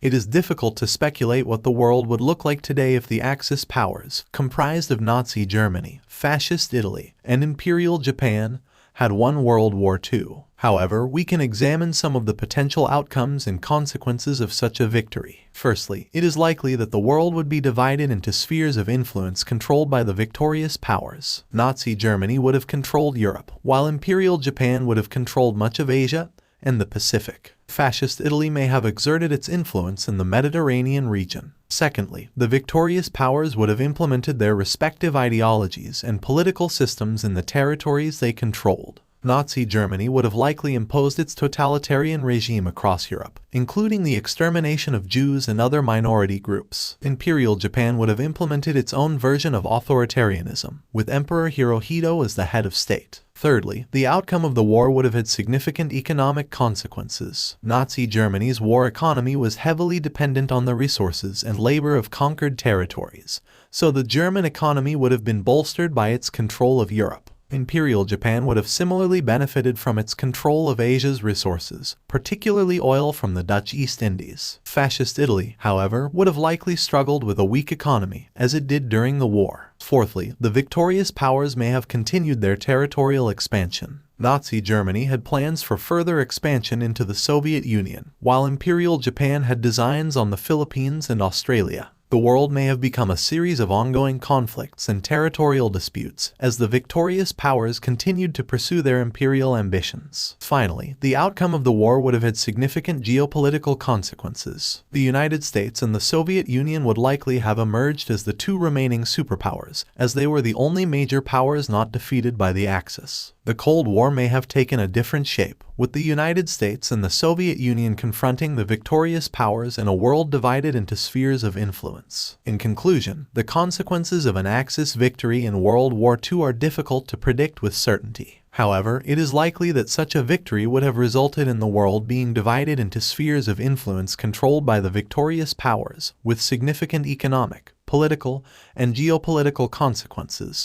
It is difficult to speculate what the world would look like today if the Axis powers, comprised of Nazi Germany, Fascist Italy, and Imperial Japan, had won World War II. However, we can examine some of the potential outcomes and consequences of such a victory. Firstly, it is likely that the world would be divided into spheres of influence controlled by the victorious powers. Nazi Germany would have controlled Europe, while Imperial Japan would have controlled much of Asia and the Pacific. Fascist Italy may have exerted its influence in the Mediterranean region. Secondly, the victorious powers would have implemented their respective ideologies and political systems in the territories they controlled. Nazi Germany would have likely imposed its totalitarian regime across Europe, including the extermination of Jews and other minority groups. Imperial Japan would have implemented its own version of authoritarianism, with Emperor Hirohito as the head of state. Thirdly, the outcome of the war would have had significant economic consequences. Nazi Germany's war economy was heavily dependent on the resources and labor of conquered territories, so the German economy would have been bolstered by its control of Europe. Imperial Japan would have similarly benefited from its control of Asia's resources, particularly oil from the Dutch East Indies. Fascist Italy, however, would have likely struggled with a weak economy, as it did during the war. Fourthly, the victorious powers may have continued their territorial expansion. Nazi Germany had plans for further expansion into the Soviet Union, while Imperial Japan had designs on the Philippines and Australia. The world may have become a series of ongoing conflicts and territorial disputes as the victorious powers continued to pursue their imperial ambitions. Finally, the outcome of the war would have had significant geopolitical consequences. The United States and the Soviet Union would likely have emerged as the two remaining superpowers, as they were the only major powers not defeated by the Axis. The Cold War may have taken a different shape, with the United States and the Soviet Union confronting the victorious powers in a world divided into spheres of influence. In conclusion, the consequences of an Axis victory in World War II are difficult to predict with certainty. However, it is likely that such a victory would have resulted in the world being divided into spheres of influence controlled by the victorious powers, with significant economic, political, and geopolitical consequences.